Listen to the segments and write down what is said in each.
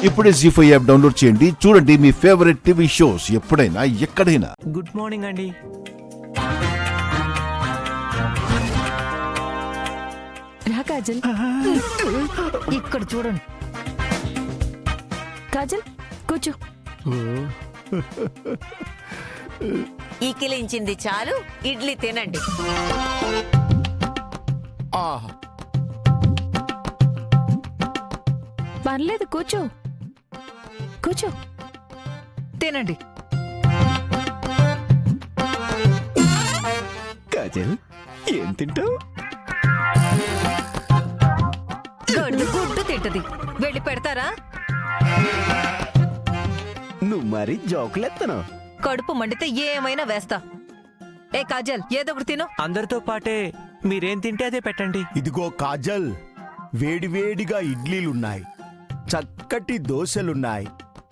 ఇప్పుడే జీ5 app download చేయండి. చూడండి మీ ఫేవరెట్ టీవీ షోస్ ఎప్పుడైనా ఎక్కడైనా. గుడ్ మార్నింగ్ అండి. రా కాజల్, ఇక్కడ చూడండి. కాజల్ కూర్చో. ఈకిలించింది చాలు, ఇడ్లీ తినండి. పర్లేదు, కూర్చో కూర్చో, తినండి. కాజల్, ఏం తింటావు? గుడ్డు తింటది, వెళ్ళి పెడతారా? నువ్వు మరి జోకులెత్తను. కడుపు మండితే ఏమైనా వేస్తా. ఏ కాజల్, ఏదో ఒకటి తిను. అందరితో పాటే మీరేం తింటే అదే పెట్టండి. ఇదిగో కాజల్, వేడివేడిగా ఇడ్లీలున్నాయి, చక్కటి దోశలున్నాయి,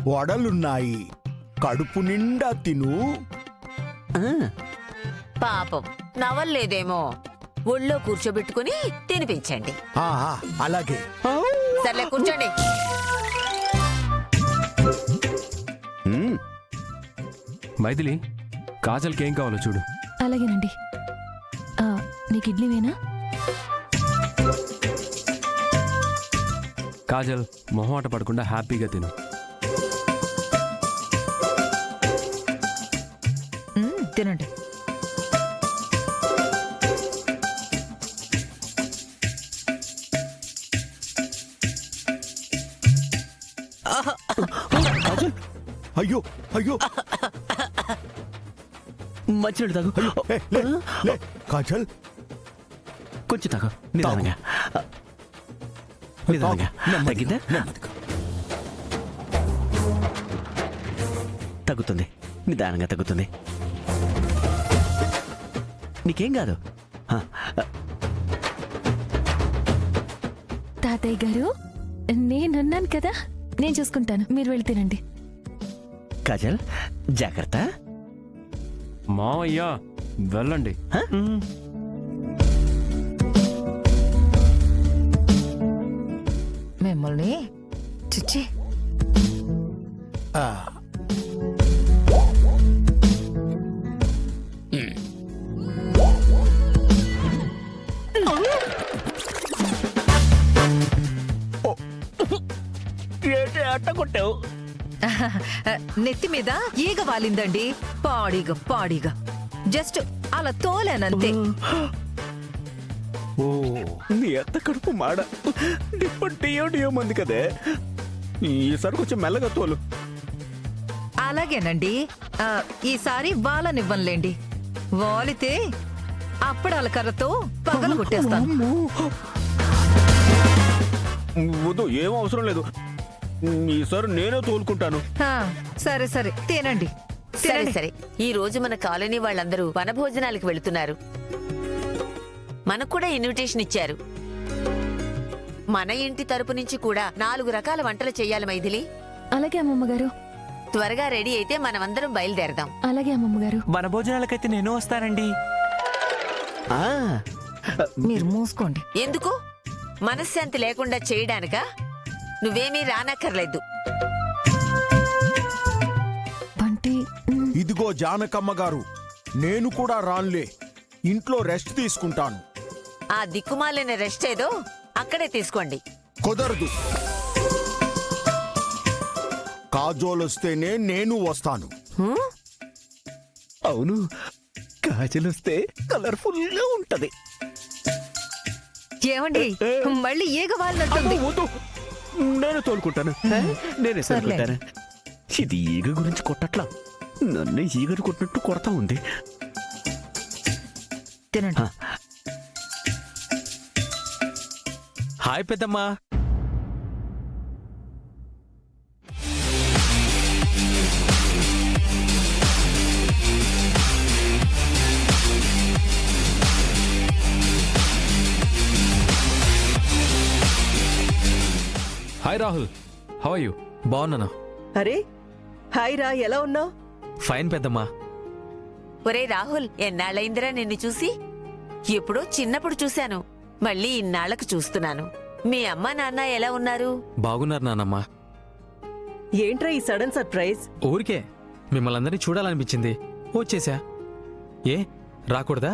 వడలున్నాయి. కడుపు నిండా తిను. పాపం నవల్లేదేమో, ఒళ్ళో కూర్చోబెట్టుకుని తినిపించండి. అలాగే. సర్లే, కూర్చోండి. మైథిలి, కాజల్కి ఏం కావాలో చూడు. అలాగేనండి. నీకు ఇడ్లీ వేనా? కాజల్, మొహమాట పడకుండా హ్యాపీగా తిను. తినండి. అయ్యో అయ్యో, మంచినీళ్ళు తాగు. లే, కాజల్ కొంచెం తాగు, నిదానంగా. నిదానంగా. తగ్గిందా? తగ్గుతుంది, నిదానంగా తగ్గుతుంది. నీకేం కాదు. తాతయ్య గారు, నేనున్నాను కదా, నేను చూసుకుంటాను, మీరు వెళ్ళి తినండి. కాజల్, జాగ్రత్త. మావయ్య, వెళ్ళండి. మిమ్మల్ని చిచ్చి. అట్ట కొట్టావు. నెత్తి మీద ఈగ వాలిందండి, పాడిగా జస్ట్ అలా తోలేనంతే. ఓ, నీ అత్త కడుపు మాడ డియో మంది కదే. ఈసారి కొంచెం మెల్లగా తోలు. అలాగేనండి. ఈసారి వాలనివ్వనులేండి, వాలితే అప్పడాల కర్రతో పగలు కొట్టేస్తాను. వద్దు, ఏం అవసరం లేదు. ఈసారి నేనే తోలుకుంటాను. సరే సరే, తినండి. సరే సరే, ఈ రోజు మన కాలనీ వాళ్ళందరూ వనభోజనాలకు వెళుతున్నారు. మనకు కూడా ఇన్విటేషన్ ఇచ్చారు. మన ఇంటి తరపు నుంచి కూడా 4 రకాల వంటలు చెయ్యాలి మైథిలి. అలాగే అమ్మమ్మగారు. త్వరగా రెడీ అయితే మనమందరం బయలుదేరదాం. అలాగే అమ్మమ్మగారు. మన భోజనాలకైతే నేను వస్తానండి. మీరు మూసుకోండి. ఎందుకు? మనశ్శాంతి లేకుండా చేయడానికా? నువ్వేమీ రానక్కర్లేదు. బంటి, ఇదిగో జానకమ్మ గారు, నేను కూడా రాన్లే, ఇంట్లో రెస్ట్ తీసుకుంటాను. ఆ దిక్కుమాలిన రెస్ట్ ఏదో అక్కడే తీసుకోండి. కుదరదు. కాజోలొస్తేనే నేను వస్తాను. అవును, కాజల్ వస్తే కలర్ఫుల్ గా ఉంటది. ఏమండి, మళ్ళీ ఈగ వాలినట్టుంది. వద్దు, నేను తోలుకుంటాను. నేనే తోలుకుంటాను. ఇది ఈగ గురించి కొట్టట్లా, నన్ను ఈగను కొట్టినట్టు కొడతా ఉంది. తినండి. హాయ్ పెద్దమ్మా. Hi Rahul, how are you? బాగున్నాను. అరే హాయ్ రా, ఎలా ఉన్నావు? ఫైన్ పెద్దమ్మా. ఒరే రాహుల్, ఎన్నాళ్ళైందిరా నిన్ను చూసి? ఎప్పుడో చిన్నప్పుడు చూశాను, మళ్ళీ ఇన్నాళ్లకు చూస్తున్నాను. మీ అమ్మా నాన్న ఎలా ఉన్నారు? బాగున్నారు నానమ్మా. ఏంట్రా ఈ సడన్ సర్ప్రైజ్? ఊరికే మిమ్మల్ని అందరినీ చూడాలనిపించింది వచ్చేసా. ఏ రాకూడదా?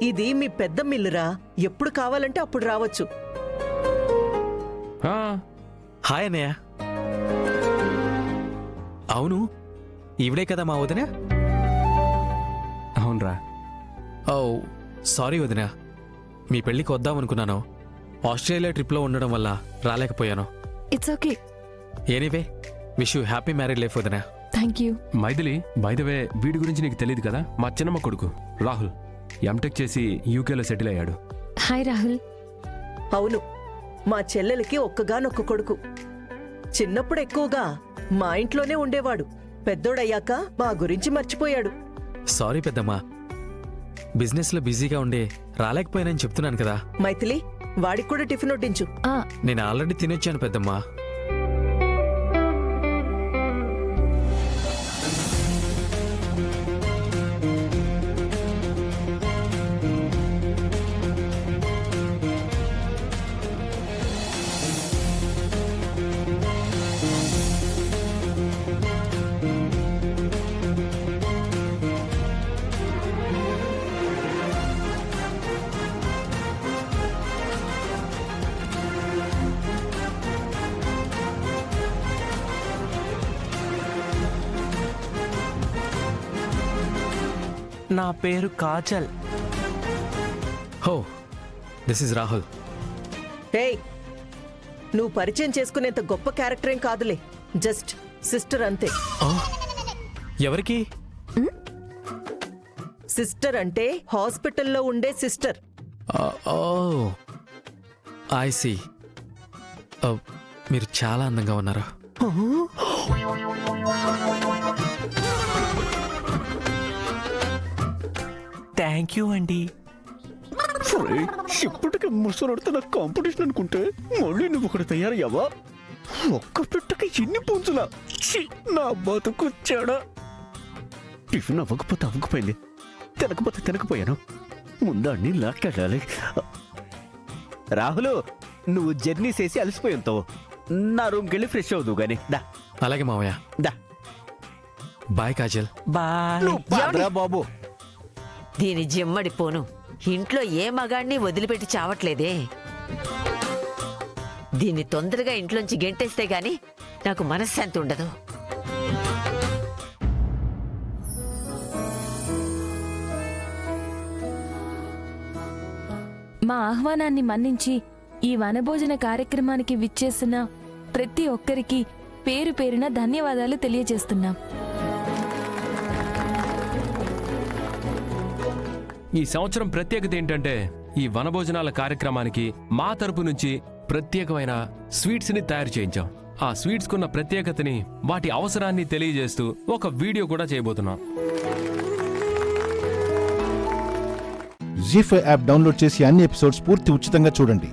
ఇది మీ పెద్ద మిల్లురా, ఎప్పుడు కావాలంటే అప్పుడు రావచ్చు. ఆ, హాయ్ అన్నయ్య. అవును, ఈవిడే కదా మా వదిన? అవునరా. ఓ సారీ వదిన, మీ పెళ్ళికి వద్దామనుకున్నాను. ఆస్ట్రేలియా ట్రిప్లో ఉండడం వల్ల రాలేకపోయాను. It's okay. Anyway wish you happy married life వదిన. Thank you. Maithili, by the way వీడి గురించి నీకు తెలియదు కదా, మా చిన్నమ్మ కొడుకు రాహుల్ ఎంటెక్ చేసి యూకేలో సెటిల్ అయ్యాడు. హాయ్ రాహుల్. అవును, మా చెల్లెలకి ఒక్కగానొక్క కొడుకు. చిన్నప్పుడు ఎక్కువగా మా ఇంట్లోనే ఉండేవాడు. పెద్దోడయ్యాక మా గురించి మర్చిపోయాడు. సారీ పెద్దమ్మా, బిజినెస్లో బిజీగా ఉండి రాలేకపోయానని చెప్తున్నాను కదా. మైథిలి, వాడికి కూడా టిఫిన్ వడ్డించు. నేను ఆల్రెడీ తినొచ్చాను పెద్దమ్మా. నా పేరు కాజల్. హో, దిస్ ఇస్ రాహుల్. ఏయ్, నువ్వు పరిచయం చేసుకునేంత గొప్ప క్యారెక్టర్ ఏం కాదులే, జస్ట్ సిస్టర్ అంతే. ఎవరికి? సిస్టర్ అంటే హాస్పిటల్లో ఉండే సిస్టర్. Oh I see. మీరు చాలా అందంగా ఉన్నారు. థ్యాంక్ యూ అండి. ఇప్పటికే ముసలాడుతో నాకు కాంపిటీషన్ అనుకుంటే మళ్ళీ నువ్వు ఒకటి తయారయ్యావా? ఒక్క పెట్టక ఎన్ని పుంజులా? ఛీ, నా బతుకొచ్చాడా? టిఫిన్ అవ్వకపోతే అవ్వకపోయింది, తినకపోతే తినకపోయాను. ముందాన్ని లాక్కెళ్ళాలి. రాహులు, నువ్వు జర్నీ చేసి అలసిపోయి ఉంటావు. నా రూమ్కి వెళ్ళి ఫ్రెష్ అవుదు గాని దా. అలాగే మావయ్య. దా. బాయ్ కాజల్. బాయ్. నువ్వు పదరా బాబు. దీని జిమ్మడిపోను, ఇంట్లో ఏ మగాడిని వదిలిపెట్టి చావట్లేదే. దీన్ని తొందరగా ఇంట్లోంచి గెంటేస్తే గాని నాకు మనశ్శాంతి ఉండదు. మా ఆహ్వానాన్ని మన్నించి ఈ వనభోజన కార్యక్రమానికి విచ్చేసిన ప్రతి ఒక్కరికి పేరు పేరున ధన్యవాదాలు తెలియజేస్తున్నాం. ఈ సంవత్సరం ప్రత్యేకత ఏంటంటే ఈ వనభోజనాల కార్యక్రమానికి మా తరపు నుంచి ప్రత్యేకమైన స్వీట్స్ ని తయారు చేయించాం. ఆ స్వీట్స్ కున్న ప్రత్యేకతని, వాటి అవసరాన్ని తెలియజేస్తూ ఒక వీడియో కూడా చేయబోతున్నాం. జీ5 యాప్ డౌన్లోడ్ చేసి అన్ని ఎపిసోడ్స్ పూర్తి ఉచితంగా చూడండి.